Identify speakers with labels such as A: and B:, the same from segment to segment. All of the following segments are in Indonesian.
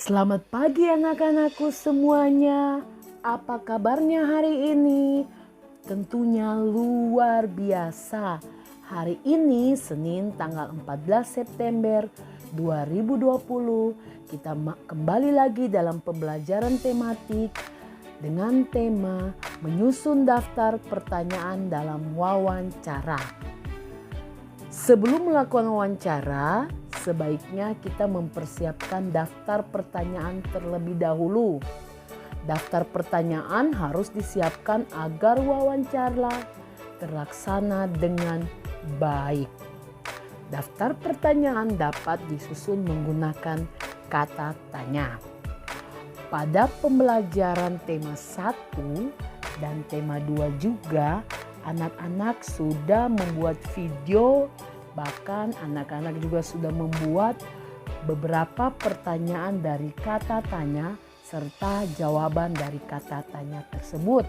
A: Selamat pagi anak-anakku semuanya. Apa kabarnya hari ini? Tentunya luar biasa. Hari ini Senin tanggal 14 September 2020 kita kembali lagi dalam pembelajaran tematik dengan tema menyusun daftar pertanyaan dalam wawancara. Sebelum melakukan wawancara, sebaiknya kita mempersiapkan daftar pertanyaan terlebih dahulu. Daftar pertanyaan harus disiapkan agar wawancara terlaksana dengan baik. Daftar pertanyaan dapat disusun menggunakan kata tanya. Pada pembelajaran tema 1 dan tema 2 juga, anak-anak sudah membuat video, bahkan anak-anak juga sudah membuat beberapa pertanyaan dari kata tanya serta jawaban dari kata tanya tersebut.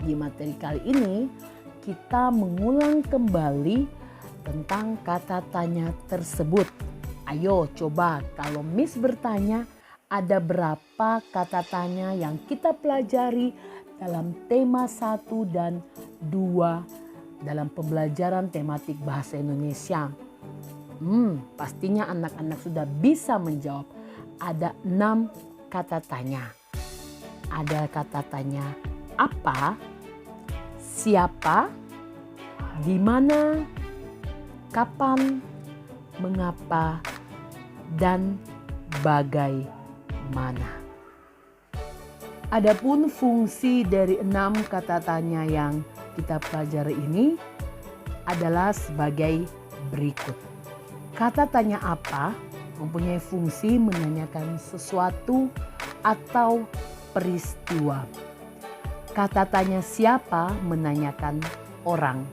A: Di materi kali ini kita mengulang kembali tentang kata tanya tersebut. Ayo coba kalau Miss bertanya, ada berapa kata tanya yang kita pelajari dalam tema 1 dan 2 dalam pembelajaran tematik bahasa Indonesia? Pastinya anak-anak sudah bisa menjawab. Ada 6 kata tanya. Ada kata tanya apa, siapa, di mana, kapan, mengapa, dan bagaimana. Adapun fungsi dari 6 kata tanya yang kita pelajari ini adalah sebagai berikut. Kata tanya apa mempunyai fungsi menanyakan sesuatu atau peristiwa. Kata tanya siapa menanyakan orang.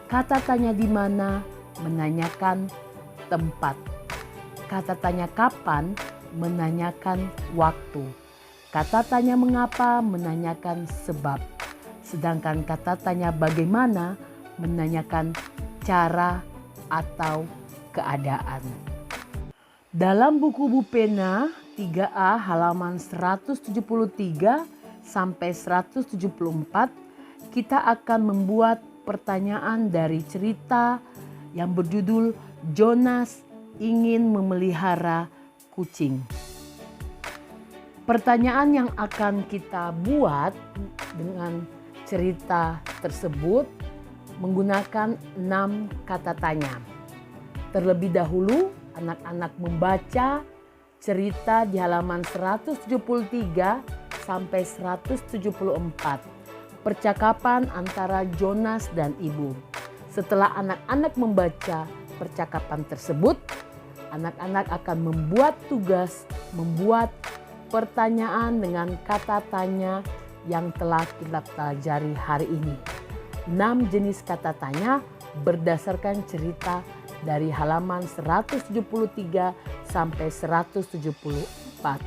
A: Kata tanya di mana menanyakan tempat. Kata tanya kapan menanyakan waktu. Kata tanya mengapa menanyakan sebab. Sedangkan kata tanya bagaimana menanyakan cara atau keadaan. Dalam buku Bu Pena 3A halaman 173 sampai 174 kita akan membuat pertanyaan dari cerita yang berjudul Jonas ingin memelihara kucing. Pertanyaan yang akan kita buat dengan cerita tersebut menggunakan 6 kata tanya. Terlebih dahulu anak-anak membaca cerita di halaman 173 sampai 174. Percakapan antara Jonas dan ibu. Setelah anak-anak membaca percakapan tersebut, anak-anak akan membuat tugas membuat pertanyaan dengan kata tanya yang telah kita pelajari hari ini. 6 jenis kata tanya berdasarkan cerita dari halaman 173 sampai 174.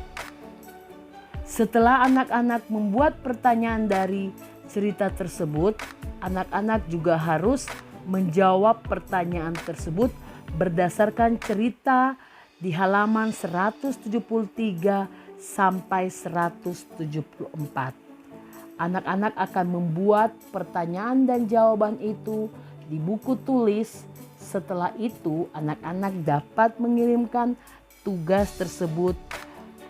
A: Setelah anak-anak membuat pertanyaan dari cerita tersebut, anak-anak juga harus menjawab pertanyaan tersebut berdasarkan cerita di halaman 173 sampai 174. Anak-anak akan membuat pertanyaan dan jawaban itu di buku tulis. Setelah itu, anak-anak dapat mengirimkan tugas tersebut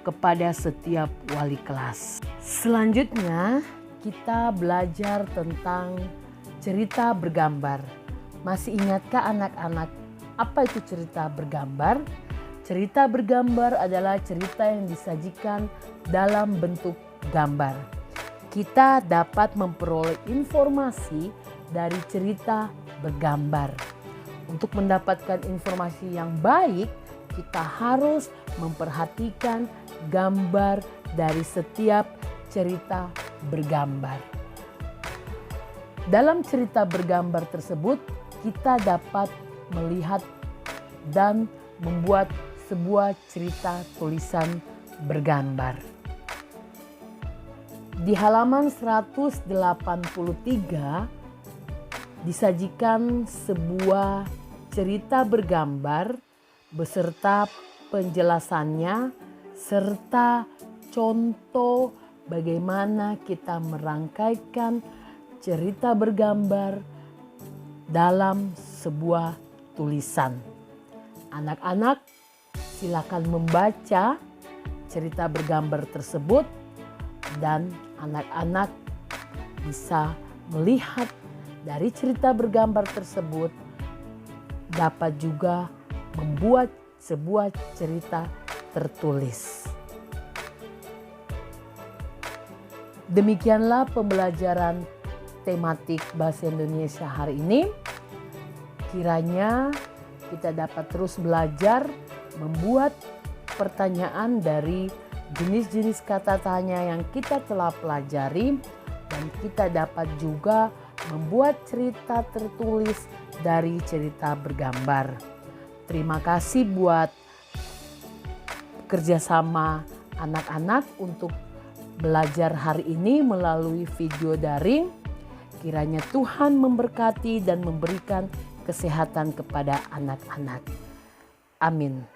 A: kepada setiap wali kelas. Selanjutnya, kita belajar tentang cerita bergambar. Masih ingatkah anak-anak apa itu cerita bergambar? Cerita bergambar adalah cerita yang disajikan dalam bentuk gambar. Kita dapat memperoleh informasi dari cerita bergambar. Untuk mendapatkan informasi yang baik, kita harus memperhatikan gambar dari setiap cerita bergambar. Dalam cerita bergambar tersebut, kita dapat melihat dan membuat sebuah cerita tulisan bergambar. Di halaman 183 disajikan sebuah cerita bergambar beserta penjelasannya serta contoh bagaimana kita merangkaikan cerita bergambar dalam sebuah tulisan. Anak-anak, silakan membaca cerita bergambar tersebut dan anak-anak bisa melihat dari cerita bergambar tersebut dapat juga membuat sebuah cerita tertulis. Demikianlah pembelajaran tematik bahasa Indonesia hari ini. Kiranya kita dapat terus belajar membuat pertanyaan dari jenis-jenis kata tanya yang kita telah pelajari, dan kita dapat juga membuat cerita tertulis dari cerita bergambar. Terima kasih buat kerjasama anak-anak untuk belajar hari ini melalui video daring. Kiranya Tuhan memberkati dan memberikan kesehatan kepada anak-anak. Amin.